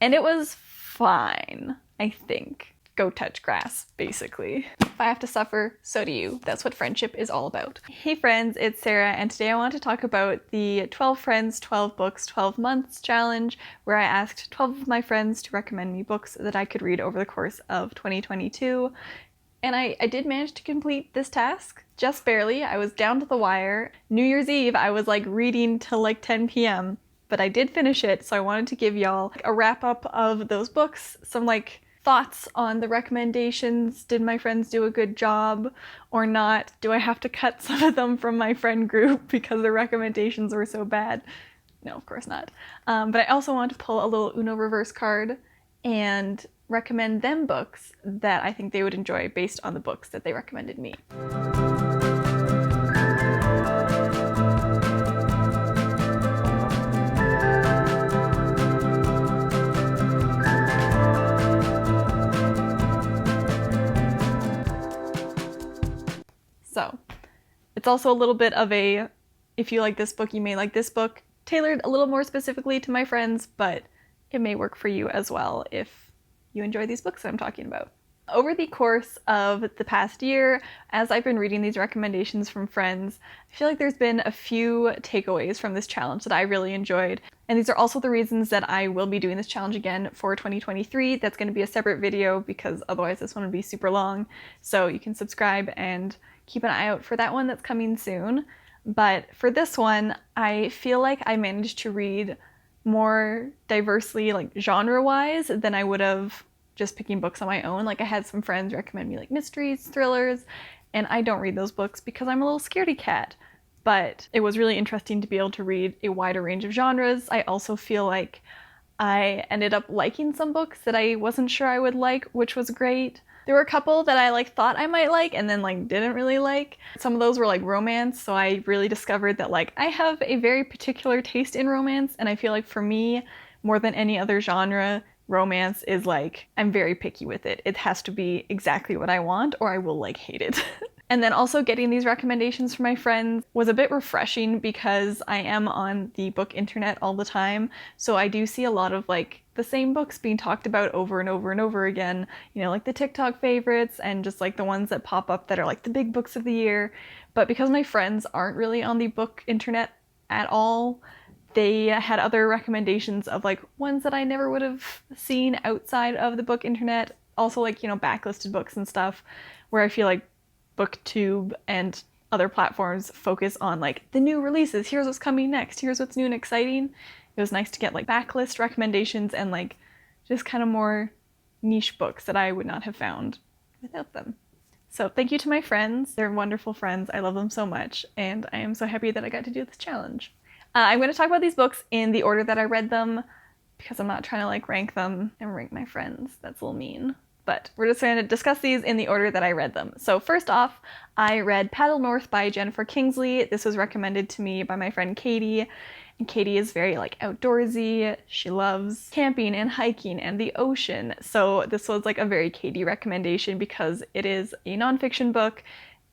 And it was fine, I think. Go touch grass, basically. If I have to suffer, so do you. That's what friendship is all about. Hey friends, it's Sarah, and today I want to talk about the 12 Friends, 12 Books, 12 Months challenge, where I asked 12 of my friends to recommend me books that I could read over the course of 2022. And I did manage to complete this task, just barely. I was down to the wire. New Year's Eve, I was like reading till like 10 p.m., but I did finish it, so I wanted to give y'all a wrap up of those books, some like thoughts on the recommendations. Did my friends do a good job or not? Do I have to cut some of them from my friend group because the recommendations were so bad? No, of course not. But I also want to pull a little Uno reverse card and recommend them books that I think they would enjoy based on the books that they recommended me. So, it's also a little bit of a, if you like this book, you may like this book, tailored a little more specifically to my friends, but it may work for you as well if you enjoy these books that I'm talking about. Over the course of the past year, as I've been reading these recommendations from friends, I feel like there's been a few takeaways from this challenge that I really enjoyed. And these are also the reasons that I will be doing this challenge again for 2023. That's going to be a separate video because otherwise this one would be super long. So you can subscribe and keep an eye out for that one that's coming soon. But for this one, I feel like I managed to read more diversely, like genre-wise, than I would have just picking books on my own. Like I had some friends recommend me like mysteries, thrillers, and I don't read those books because I'm a little scaredy cat. But it was really interesting to be able to read a wider range of genres. I also feel like I ended up liking some books that I wasn't sure I would like, which was great. There were a couple that I like thought I might like and then like didn't really like. Some of those were like romance, so I really discovered that like I have a very particular taste in romance, and I feel like for me, more than any other genre, romance is like, I'm very picky with it. It has to be exactly what I want or I will like hate it. And then also getting these recommendations from my friends was a bit refreshing because I am on the book internet all the time. So I do see a lot of like the same books being talked about over and over and over again, you know, like the TikTok favorites and just like the ones that pop up that are like the big books of the year. But because my friends aren't really on the book internet at all, they had other recommendations of like ones that I never would have seen outside of the book internet. Also like, you know, backlisted books and stuff where I feel like BookTube and other platforms focus on like the new releases. Here's what's coming next. Here's what's new and exciting. It was nice to get like backlist recommendations and like just kind of more niche books that I would not have found without them. So thank you to my friends. They're wonderful friends. I love them so much. And I am so happy that I got to do this challenge. I'm going to talk about these books in the order that I read them because I'm not trying to like rank them and rank my friends. That's a little mean. But we're just going to discuss these in the order that I read them. So first off, I read Paddlenorth by Jennifer Kingsley. This was recommended to me by my friend Katie. And Katie is very like outdoorsy. She loves camping and hiking and the ocean. So this was like a very Katie recommendation because it is a nonfiction book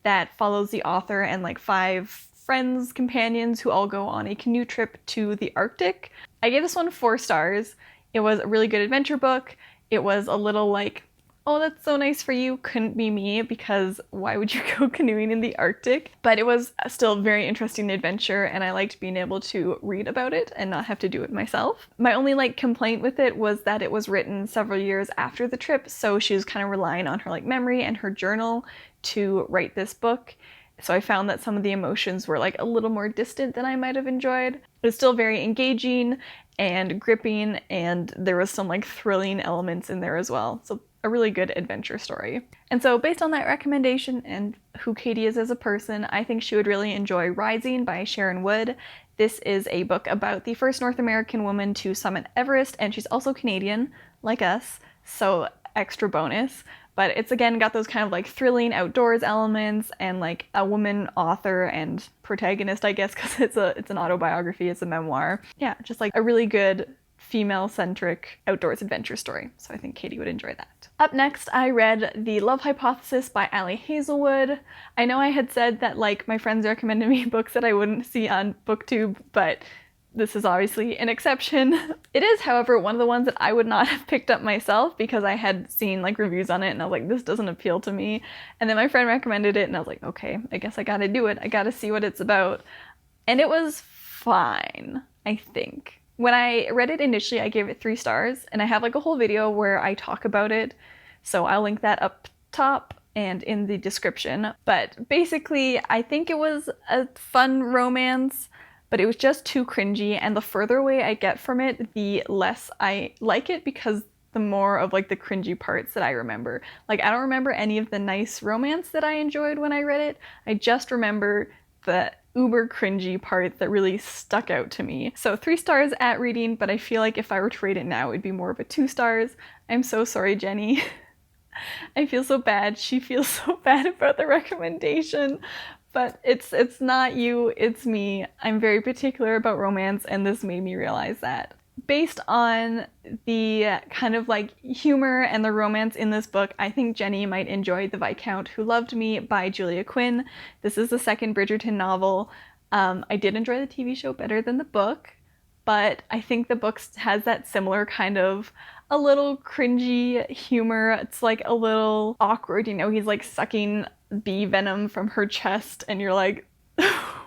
that follows the author and like 5 friends, companions who all go on a canoe trip to the Arctic. I gave this one 4 stars. It was a really good adventure book. It was a little like, oh, that's so nice for you, couldn't be me, because why would you go canoeing in the Arctic? But it was still a very interesting adventure, and I liked being able to read about it and not have to do it myself. My only like complaint with it was that it was written several years after the trip, so she was kind of relying on her like memory and her journal to write this book. So I found that some of the emotions were like a little more distant than I might have enjoyed. It was still very engaging and gripping, and there was some like thrilling elements in there as well. So a really good adventure story. And so based on that recommendation and who Katie is as a person, I think she would really enjoy Rising by Sharon Wood. This is a book about the first North American woman to summit Everest, and she's also Canadian, like us, so extra bonus. But it's again got those kind of like thrilling outdoors elements and like a woman author and protagonist, I guess, because it's an autobiography, it's a memoir. Yeah, just like a really good female-centric outdoors adventure story. So I think Katie would enjoy that. Up next, I read The Love Hypothesis by Ali Hazelwood. I know I had said that like my friends recommended me books that I wouldn't see on BookTube, but this is obviously an exception. It is, however, one of the ones that I would not have picked up myself because I had seen like reviews on it and I was like, this doesn't appeal to me. And then my friend recommended it and I was like, okay, I guess I gotta do it. I gotta see what it's about. And it was fine, I think. When I read it initially, I gave it 3 stars, and I have like a whole video where I talk about it. So I'll link that up top and in the description. But basically, I think it was a fun romance, but it was just too cringy, and the further away I get from it, the less I like it, because the more of like the cringy parts that I remember. Like, I don't remember any of the nice romance that I enjoyed when I read it. I just remember the uber cringy part that really stuck out to me. So 3 stars at reading, but I feel like if I were to rate it now, it'd be more of a 2 stars. I'm so sorry, Jenny. I feel so bad. She feels so bad about the recommendation. But it's not you, it's me. I'm very particular about romance, and this made me realize that. Based on the kind of like humor and the romance in this book, I think Jenny might enjoy The Viscount Who Loved Me by Julia Quinn. This is the second Bridgerton novel. I did enjoy the TV show better than the book, but I think the book has that similar kind of a little cringy humor. It's like a little awkward, you know, he's like sucking bee venom from her chest and you're like,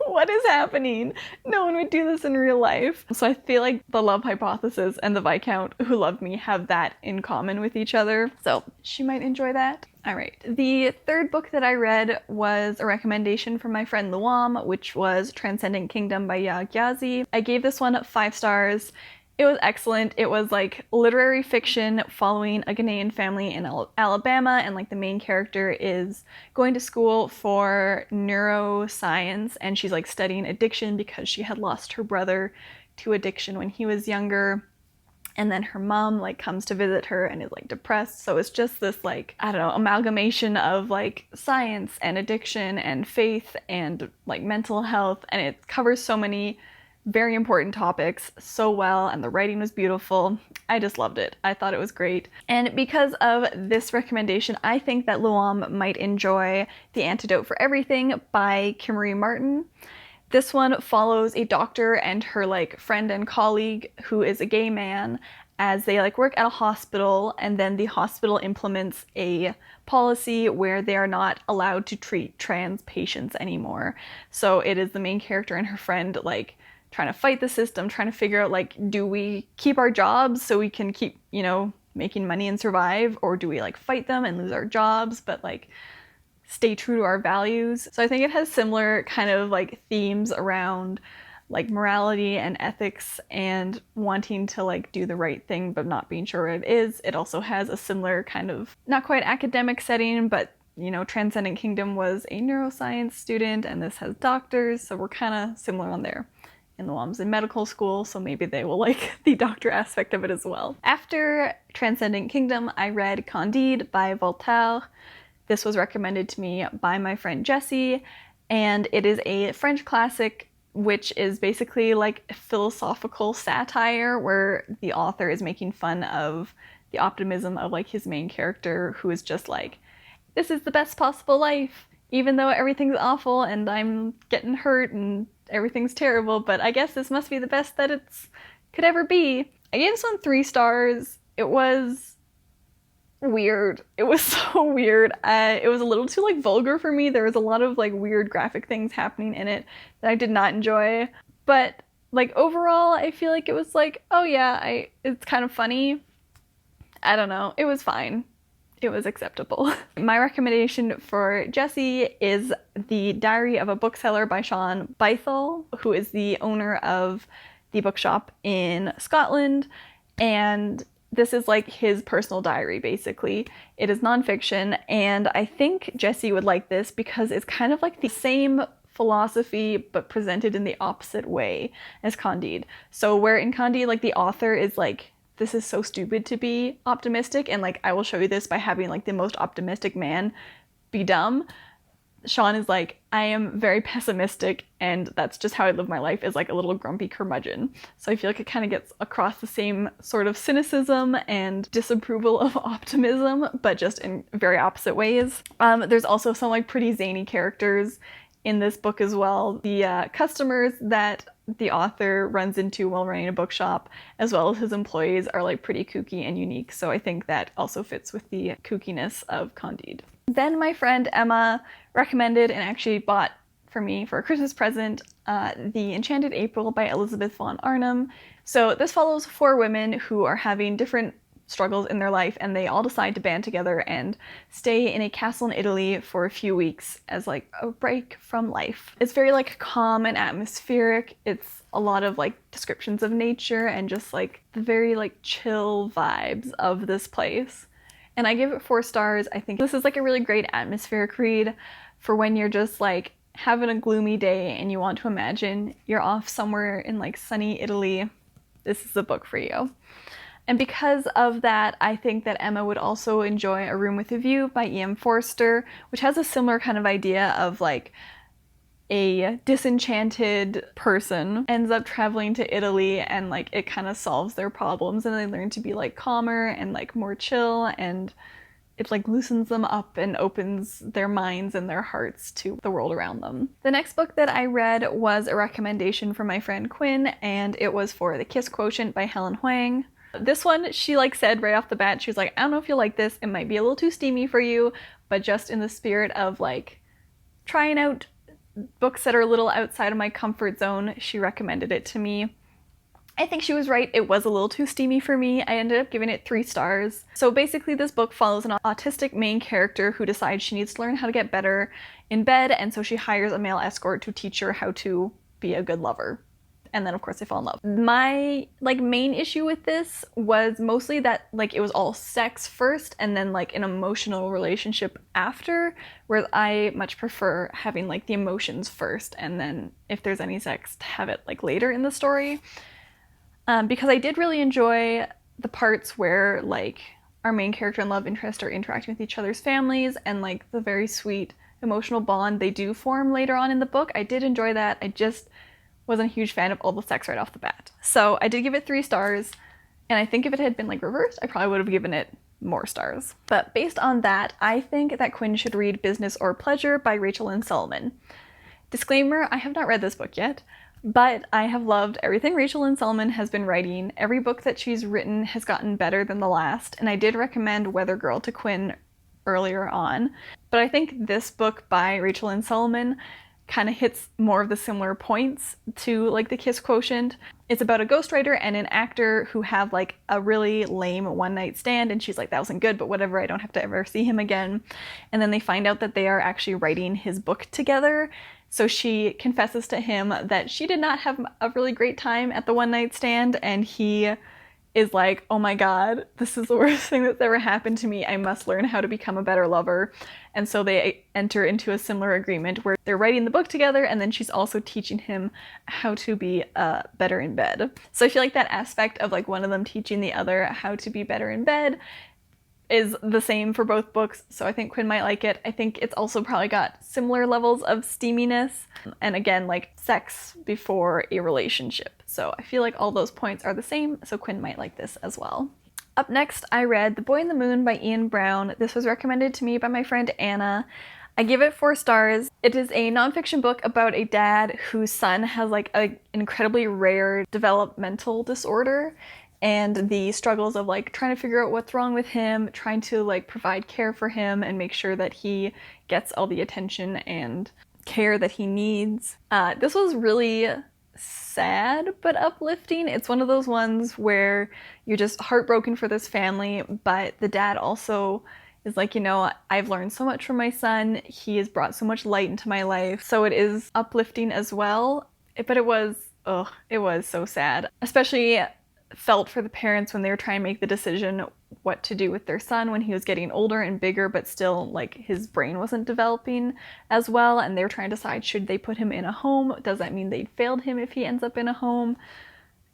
what is happening? No one would do this in real life. So I feel like The Love Hypothesis and The Viscount Who Loved Me have that in common with each other. So she might enjoy that. All right. The third book that I read was a recommendation from my friend Luam, which was Transcendent Kingdom by Gyasi. I gave this one 5 stars. It was excellent. It was like literary fiction following a Ghanaian family in Alabama, and like the main character is going to school for neuroscience, and she's like studying addiction because she had lost her brother to addiction when he was younger. And then her mom like comes to visit her and is like depressed. So it's just this like, I don't know, amalgamation of like science and addiction and faith and like mental health, and it covers so many very important topics so well, and the writing was beautiful. I just loved it. I thought it was great. And because of this recommendation, I think that Luam might enjoy The Antidote for Everything by Kimmery Martin. This one follows a doctor and her like friend and colleague who is a gay man as they like work at a hospital, and then the hospital implements a policy where they are not allowed to treat trans patients anymore. So it is the main character and her friend like trying to fight the system, trying to figure out like, do we keep our jobs so we can keep, you know, making money and survive, or do we like fight them and lose our jobs but like stay true to our values? So I think it has similar kind of like themes around like morality and ethics and wanting to like do the right thing but not being sure what it is. It also has a similar kind of not quite academic setting, but you know, Transcendent Kingdom was a neuroscience student and this has doctors, so we're kind of similar on there. And Luam's in medical school, so maybe they will like the doctor aspect of it as well. After Transcendent Kingdom, I read Candide by Voltaire. This was recommended to me by my friend Jessie, and it is a French classic which is basically like a philosophical satire where the author is making fun of the optimism of like his main character, who is just like, this is the best possible life, even though everything's awful and I'm getting hurt and everything's terrible, but I guess this must be the best that it's could ever be. I gave this one 3 stars. It was weird. It was so weird. It was a little too like vulgar for me. There was a lot of like weird graphic things happening in it that I did not enjoy. But like overall, I feel like it was like, oh yeah, it's kind of funny. I don't know. It was fine. It was acceptable. My recommendation for Jessie is The Diary of a Bookseller by Shaun, Bythell, who is the owner of the bookshop in Scotland. And this is like his personal diary, basically. It is nonfiction, and I think Jessie would like this because it's kind of like the same philosophy but presented in the opposite way as Candide. So where in Candide, like the author is like, this is so stupid to be optimistic, and like I will show you this by having like the most optimistic man be dumb. Shaun is like, I am very pessimistic and that's just how I live my life, as like a little grumpy curmudgeon. So I feel like it kind of gets across the same sort of cynicism and disapproval of optimism, but just in very opposite ways. There's also some like pretty zany characters in this book as well. The customers that the author runs into while running a bookshop, as well as his employees, are like pretty kooky and unique. So I think that also fits with the kookiness of Candide. Then my friend Emma recommended and actually bought for me for a Christmas present the Enchanted April by Elizabeth von Arnim. So this follows 4 women who are having different struggles in their life, and they all decide to band together and stay in a castle in Italy for a few weeks as like a break from life. It's very like calm and atmospheric. It's a lot of like descriptions of nature and just like the very like chill vibes of this place. And I give it 4 stars. I think this is like a really great atmospheric read for when you're just like having a gloomy day and you want to imagine you're off somewhere in like sunny Italy. This is a book for you. And because of that, I think that Emma would also enjoy A Room with a View by E.M. Forster, which has a similar kind of idea of like a disenchanted person ends up traveling to Italy, and like it kind of solves their problems and they learn to be like calmer and like more chill, and it like loosens them up and opens their minds and their hearts to the world around them. The next book that I read was a recommendation from my friend Quinn, and it was for The Kiss Quotient by Helen Hoang. This one, she like said right off the bat, she was like, I don't know if you'll like this, it might be a little too steamy for you, but just in the spirit of like trying out books that are a little outside of my comfort zone, she recommended it to me. I think she was right, it was a little too steamy for me. I ended up giving it 3 stars. So basically this book follows an autistic main character who decides she needs to learn how to get better in bed, and so she hires a male escort to teach her how to be a good lover. And then of course they fall in love. My like main issue with this was mostly that like it was all sex first and then like an emotional relationship after, whereas I much prefer having like the emotions first and then if there's any sex to have it like later in the story. Because I did really enjoy the parts where like our main character and love interest are interacting with each other's families and like the very sweet emotional bond they do form later on in the book. I did enjoy that. I just wasn't a huge fan of all the sex right off the bat. So I did give it 3 stars, and I think if it had been like reversed, I probably would have given it more stars. But based on that, I think that Quinn should read Business or Pleasure by Rachel Lynn Solomon. Disclaimer, I have not read this book yet, but I have loved everything Rachel Lynn Solomon has been writing. Every book that she's written has gotten better than the last, and I did recommend Weather Girl to Quinn earlier on. But I think this book by Rachel Lynn Solomon kind of hits more of the similar points to like The Kiss Quotient. It's about a ghostwriter and an actor who have like a really lame one-night stand, and she's like, that wasn't good, but whatever, I don't have to ever see him again. And then they find out that they are actually writing his book together. So she confesses to him that she did not have a really great time at the one-night stand, and he is like, oh my god, this is the worst thing that's ever happened to me. I must learn how to become a better lover. And so they enter into a similar agreement where they're writing the book together, and then she's also teaching him how to be better in bed. So I feel like that aspect of like one of them teaching the other how to be better in bed is the same for both books, so I think Quinn might like it. I think it's also probably got similar levels of steaminess, and again, like sex before a relationship. So I feel like all those points are the same, so Quinn might like this as well. Up next, I read The Boy in the Moon by Ian Brown. This was recommended to me by my friend Anna. I give it 4 stars. It is a nonfiction book about a dad whose son has like an incredibly rare developmental disorder, and the struggles of like trying to figure out what's wrong with him, trying to like provide care for him and make sure that he gets all the attention and care that he needs. This was really sad but uplifting. It's one of those ones where you're just heartbroken for this family, but the dad also is like, you know, I've learned so much from my son. He has brought so much light into my life. So it is uplifting as well, but it was so sad. Especially felt for the parents when they were trying to make the decision what to do with their son when he was getting older and bigger, but still like his brain wasn't developing as well, and they were trying to decide, should they put him in a home? Does that mean they failed him if he ends up in a home?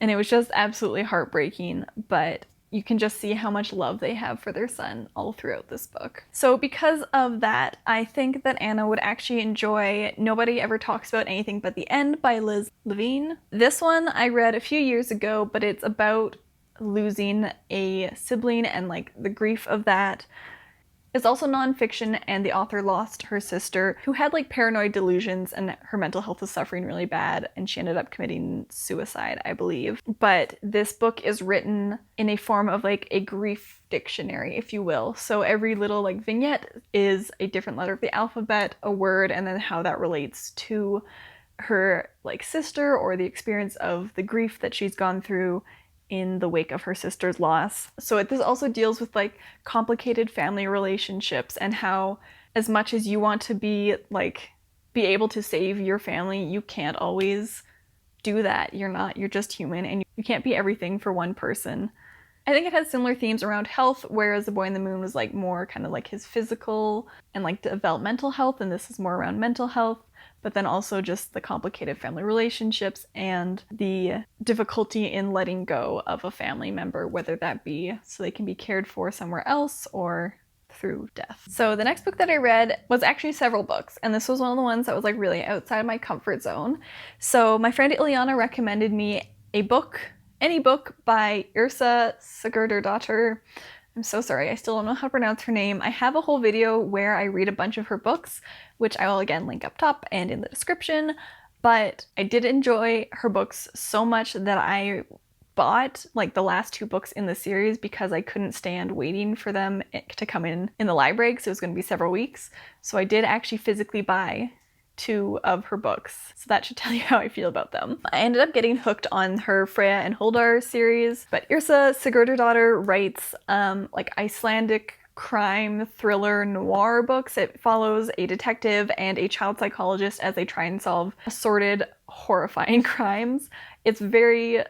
And it was just absolutely heartbreaking, but you can just see how much love they have for their son all throughout this book. So because of that, I think that Anna would actually enjoy Nobody Ever Talks About Anything But the End by Levine. This one I read a few years ago, but it's about losing a sibling and like the grief of that. It's also nonfiction, and the author lost her sister, who had like paranoid delusions, and her mental health was suffering really bad, and she ended up committing suicide, I believe. But this book is written in a form of like a grief dictionary, if you will. So every little like vignette is a different letter of the alphabet, a word, and then how that relates to her like sister, or the experience of the grief that she's gone through in the wake of her sister's loss. So this also deals with like complicated family relationships, and how as much as you want to be able to save your family, you can't always do that. You're just human, and you can't be everything for one person. I think it has similar themes around health, whereas The Boy in the Moon was like more kind of like his physical and like developmental health, and this is more around mental health, but then also just the complicated family relationships and the difficulty in letting go of a family member, whether that be so they can be cared for somewhere else or through death. So the next book that I read was actually several books, and this was one of the ones that was like really outside my comfort zone. So my friend Iliana recommended me any book by Yrsa Sigurðardóttir. I'm so sorry, I still don't know how to pronounce her name. I have a whole video where I read a bunch of her books, which I will again link up top and in the description, but I did enjoy her books so much that I bought like the last 2 books in the series because I couldn't stand waiting for them to come in the library, because it was going to be several weeks. So I did actually physically buy 2 of her books, so that should tell you how I feel about them. I ended up getting hooked on her Freya and Huldar series, but Yrsa Sigurðardóttir writes like Icelandic crime thriller noir books. It follows a detective and a child psychologist as they try and solve assorted, horrifying crimes. It's very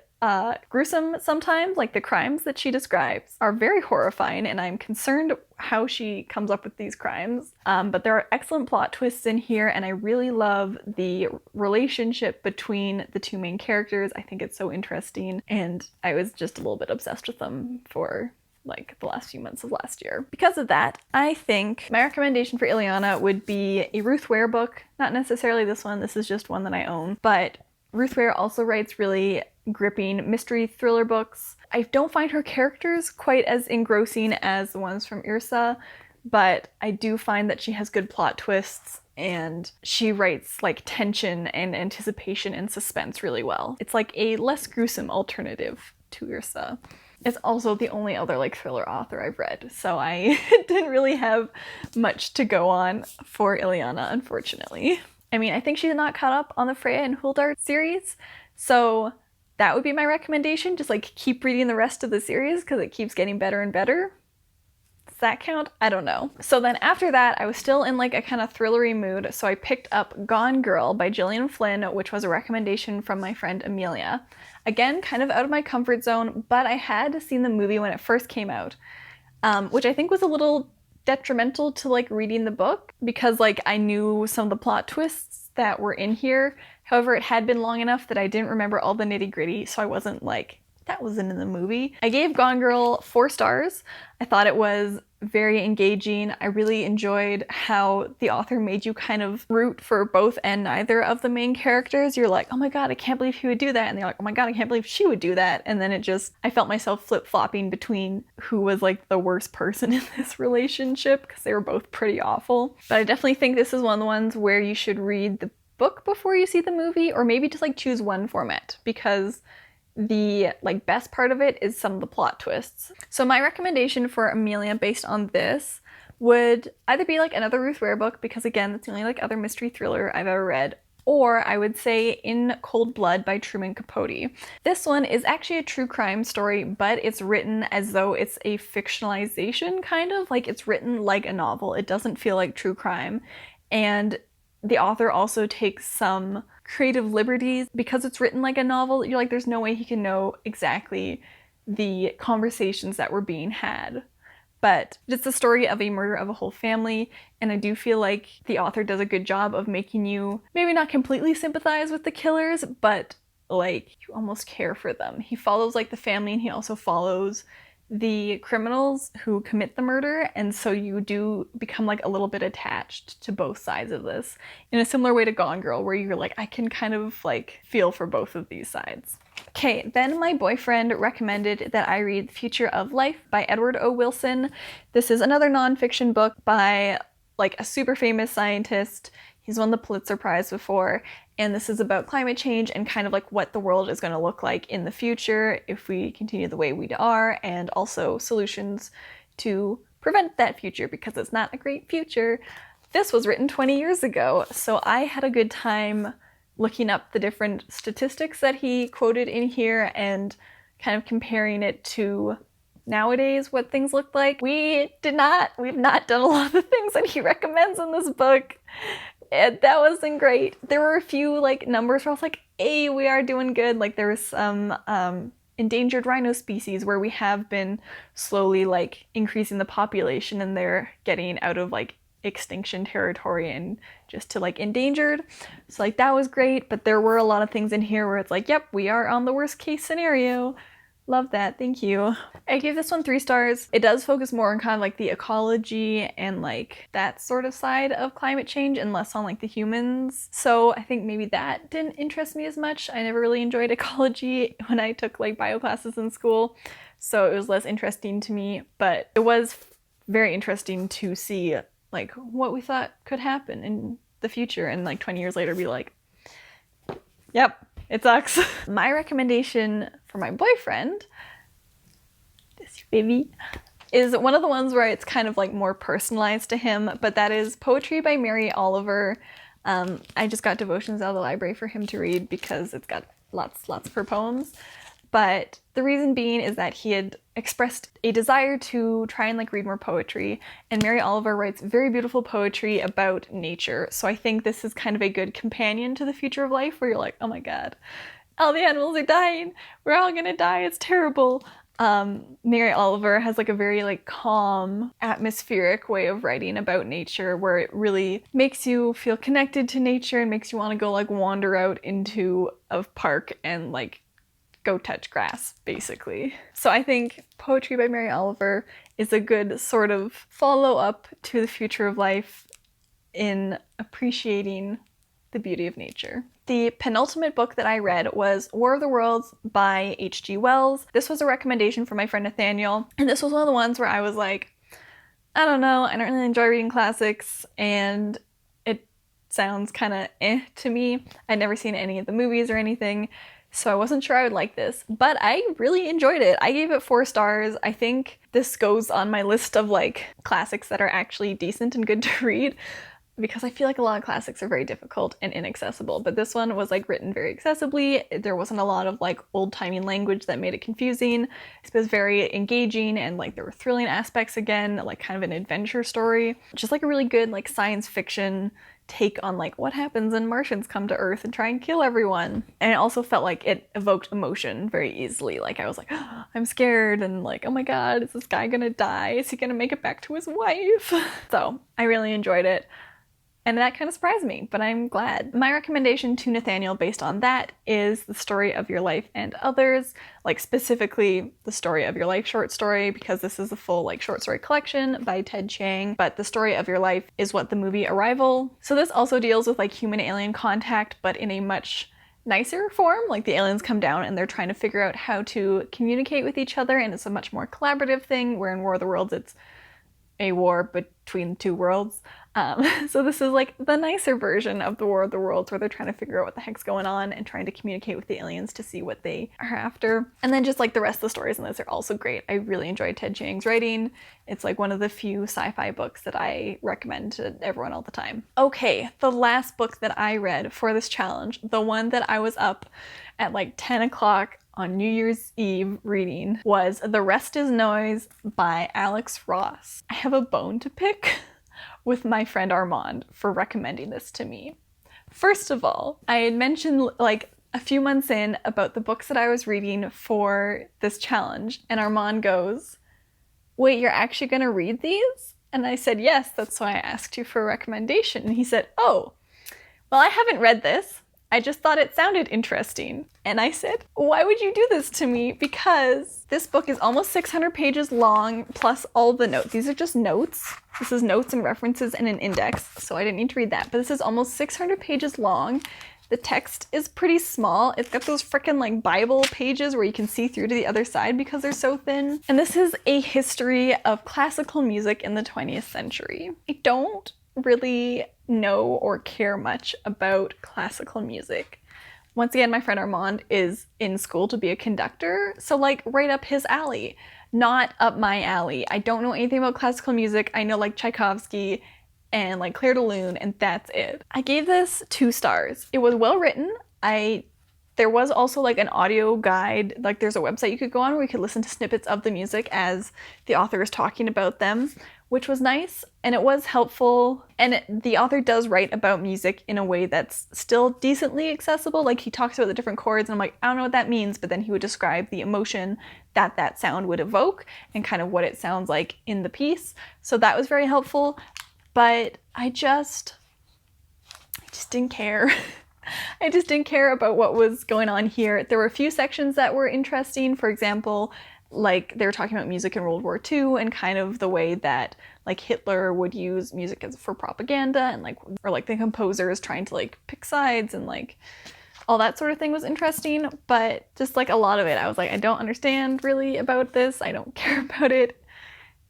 gruesome sometimes, like the crimes that she describes are very horrifying, and I'm concerned how she comes up with these crimes. But there are excellent plot twists in here, and I really love the relationship between the 2 main characters. I think it's so interesting, and I was just a little bit obsessed with them for like the last few months of last year. Because of that, I think my recommendation for Iliana would be a Ruth Ware book. Not necessarily this one, this is just one that I own, but Ruth Ware also writes really gripping mystery thriller books. I don't find her characters quite as engrossing as the ones from Yrsa, but I do find that she has good plot twists, and she writes like tension and anticipation and suspense really well. It's like a less gruesome alternative to Yrsa. It's also the only other like thriller author I've read, so I didn't really have much to go on for Iliana, unfortunately. I mean, I think she's not caught up on the Freya and Huldar series, so that would be my recommendation. Just like keep reading the rest of the series because it keeps getting better and better. Does that count? I don't know. So then after that, I was still in like a kind of thrillery mood, so I picked up Gone Girl by Gillian Flynn, which was a recommendation from my friend Amelia. Again, kind of out of my comfort zone, but I had seen the movie when it first came out, which I think was a little detrimental to like reading the book, because like I knew some of the plot twists that were in here. However, it had been long enough that I didn't remember all the nitty-gritty, so I wasn't like, that wasn't in the movie. I gave Gone Girl 4 stars. I thought it was very engaging. I really enjoyed how the author made you kind of root for both and neither of the main characters. You're like, oh my god, I can't believe he would do that. And they're like, oh my god, I can't believe she would do that. And then I felt myself flip-flopping between who was like the worst person in this relationship, because they were both pretty awful. But I definitely think this is one of the ones where you should read the book before you see the movie, or maybe just like choose one format, because the like best part of it is some of the plot twists. So my recommendation for Amelia based on this would either be like another Ruth Ware book, because again, that's the only like other mystery thriller I've ever read, or I would say In Cold Blood by Truman Capote. This one is actually a true crime story, but it's written as though it's a fictionalization, kind of like it's written like a novel. It doesn't feel like true crime, and the author also takes some creative liberties. Because it's written like a novel, you're like, there's no way he can know exactly the conversations that were being had. But it's the story of a murder of a whole family, and I do feel like the author does a good job of making you maybe not completely sympathize with the killers, but like you almost care for them. He follows like the family, and he also follows the criminals who commit the murder, and so you do become like a little bit attached to both sides of this, in a similar way to Gone Girl, where you're like, I can kind of like feel for both of these sides. Okay, then my boyfriend recommended that I read The Future of Life by Edward O. Wilson. This is another nonfiction book by like a super famous scientist. He's won the Pulitzer Prize before, and this is about climate change and kind of like what the world is going to look like in the future if we continue the way we are, and also solutions to prevent that future because it's not a great future. This was written 20 years ago, so I had a good time looking up the different statistics that he quoted in here and kind of comparing it to nowadays what things look like. We've not done a lot of the things that he recommends in this book. And that wasn't great. There were a few like numbers where I was like, hey, we are doing good. Like there was some endangered rhino species where we have been slowly like increasing the population and they're getting out of like extinction territory and just to like endangered. So like that was great, but there were a lot of things in here where it's like, yep, we are on the worst case scenario. Love that, thank you. I gave this one 3 stars. It does focus more on kind of like the ecology and like that sort of side of climate change and less on like the humans. So I think maybe that didn't interest me as much. I never really enjoyed ecology when I took like bio classes in school. So it was less interesting to me, but it was very interesting to see like what we thought could happen in the future and like 20 years later be like, yep, it sucks. My recommendation for my boyfriend, this baby, is one of the ones where it's kind of like more personalized to him, but that is Poetry by Mary Oliver. I just got devotions out of the library for him to read because it's got lots of her poems. But the reason being is that he had expressed a desire to try and like read more poetry, and Mary Oliver writes very beautiful poetry about nature. So I think this is kind of a good companion to The Future of Life where you're like, oh my god, all the animals are dying, we're all gonna die, it's terrible. Mary Oliver has like a very like calm, atmospheric way of writing about nature where it really makes you feel connected to nature and makes you want to go like wander out into a park and like go touch grass, basically. So I think Poetry by Mary Oliver is a good sort of follow-up to The Future of Life in appreciating the beauty of nature. The penultimate book that I read was War of the Worlds by H.G. Wells. This was a recommendation from my friend Nathaniel, and this was one of the ones where I was like, I don't know, I don't really enjoy reading classics, and it sounds kind of to me. I'd never seen any of the movies or anything, so I wasn't sure I would like this, but I really enjoyed it. I gave it 4 stars. I think this goes on my list of like classics that are actually decent and good to read, because I feel like a lot of classics are very difficult and inaccessible, but this one was like written very accessibly. There wasn't a lot of like old-timey language that made it confusing. It was very engaging, and like there were thrilling aspects again, like kind of an adventure story. Just like a really good like science fiction take on like what happens when Martians come to Earth and try and kill everyone. And it also felt like it evoked emotion very easily. Like I was like, oh, I'm scared, and like, oh my god, is this guy gonna die? Is he gonna make it back to his wife? So I really enjoyed it. And that kind of surprised me, but I'm glad. My recommendation to Nathaniel based on that is The Story of Your Life and Others, like specifically The Story of Your Life short story, because this is a full like short story collection by Ted Chiang, but The Story of Your Life is what the movie Arrival. So this also deals with like human-alien contact, but in a much nicer form. Like the aliens come down and they're trying to figure out how to communicate with each other, and it's a much more collaborative thing, where in War of the Worlds it's a war between 2 worlds. So this is like the nicer version of the War of the Worlds, where they're trying to figure out what the heck's going on and trying to communicate with the aliens to see what they are after. And then just like the rest of the stories in this are also great. I really enjoyed Ted Chiang's writing. It's like one of the few sci-fi books that I recommend to everyone all the time. Okay, the last book that I read for this challenge, the one that I was up at like 10 o'clock on New Year's Eve reading, was The Rest is Noise by Alex Ross. I have a bone to pick with my friend Armand for recommending this to me. First of all, I had mentioned like a few months in about the books that I was reading for this challenge, and Armand goes, wait, you're actually gonna read these? And I said, yes, that's why I asked you for a recommendation. And he said, oh, well, I haven't read this. I just thought it sounded interesting. And I said, why would you do this to me? Because this book is almost 600 pages long, plus all the notes. These are just notes. This is notes and references and an index, so I didn't need to read that. But this is almost 600 pages long. The text is pretty small. It's got those frickin' like Bible pages where you can see through to the other side because they're so thin. And this is a history of classical music in the 20th century. I don't really know or care much about classical music. Once again, my friend Armand is in school to be a conductor, so like right up his alley, not up my alley. I don't know anything about classical music. I know like Tchaikovsky and like Clair de Lune, and that's it. I gave this 2 stars. It was well written. There was also like an audio guide, like there's a website you could go on where you could listen to snippets of the music as the author is talking about them, which was nice, and it was helpful. And the author does write about music in a way that's still decently accessible. Like he talks about the different chords and I'm like, I don't know what that means, but then he would describe the emotion that that sound would evoke and kind of what it sounds like in the piece. So that was very helpful, but I just didn't care. I just didn't care about what was going on here. There were a few sections that were interesting. For example, like they were talking about music in World War II and kind of the way that like Hitler would use music for propaganda, and like, or like the composers trying to like pick sides and like all that sort of thing was interesting. But just like a lot of it, I was like, I don't understand really about this. I don't care about it.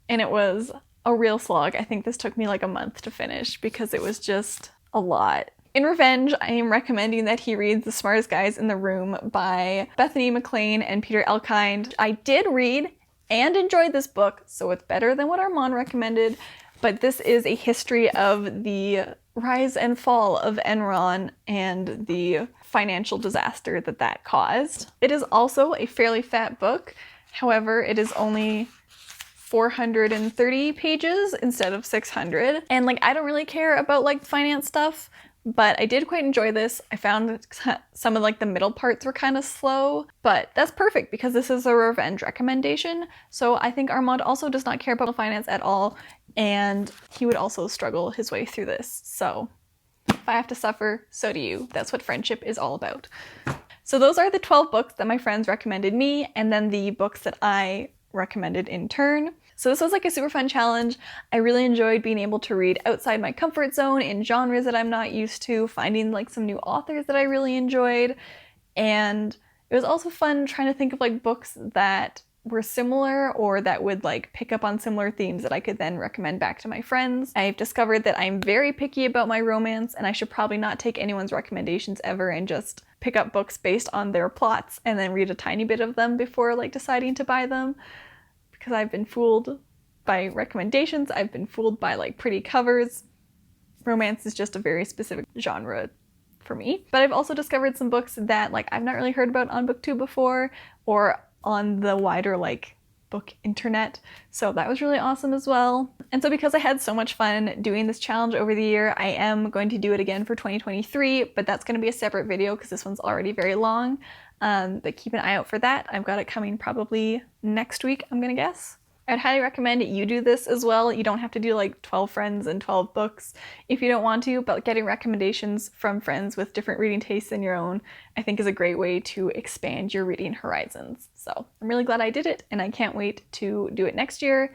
And it was a real slog. I think this took me like a month to finish because it was just a lot. In revenge, I am recommending that he reads The Smartest Guys in the Room by Bethany, Mclean, and Peter Elkind. I did read and enjoy this book, so it's better than what Armand recommended, but this is a history of the rise and fall of Enron and the financial disaster that that caused. It is also a fairly fat book. However, it is only 430 pages instead of 600. And like, I don't really care about like finance stuff, but I did quite enjoy this. I found that some of like the middle parts were kind of slow, but that's perfect because this is a revenge recommendation. So I think Armand also does not care about finance at all, and he would also struggle his way through this. So if I have to suffer, so do you. That's what friendship is all about. So those are the 12 books that my friends recommended me, and then the books that I recommended in turn. So this was like a super fun challenge. I really enjoyed being able to read outside my comfort zone in genres that I'm not used to, finding like some new authors that I really enjoyed. And it was also fun trying to think of like books that were similar or that would like pick up on similar themes that I could then recommend back to my friends. I've discovered that I'm very picky about my romance, and I should probably not take anyone's recommendations ever and just pick up books based on their plots and then read a tiny bit of them before like deciding to buy them. Because I've been fooled by recommendations, I've been fooled by like pretty covers. Romance is just a very specific genre for me. But I've also discovered some books that like I've not really heard about on BookTube before or on the wider like book internet. So that was really awesome as well. And so because I had so much fun doing this challenge over the year, I am going to do it again for 2023, but that's going to be a separate video because this one's already very long. But keep an eye out for that. I've got it coming probably next week, I'm gonna guess. I'd highly recommend you do this as well. You don't have to do like 12 friends and 12 books if you don't want to, but getting recommendations from friends with different reading tastes than your own, I think is a great way to expand your reading horizons. So I'm really glad I did it, and I can't wait to do it next year,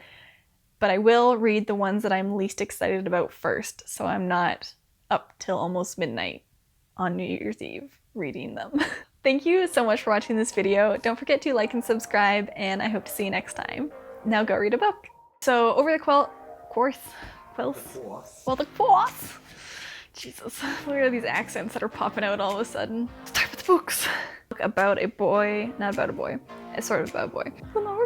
but I will read the ones that I'm least excited about first, so I'm not up till almost midnight on New Year's Eve reading them. Thank you so much for watching this video. Don't forget to like and subscribe, and I hope to see you next time. Now go read a book. So over the quills. Well, the course. Jesus, look at these accents that are popping out all of a sudden. Start with the books. Book about a boy, not about a boy. It's sort of about a boy.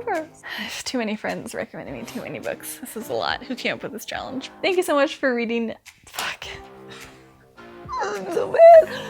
There's too many friends recommending me too many books. This is a lot. Who came up with this challenge? Thank you so much for reading. Fuck. I'm so bad.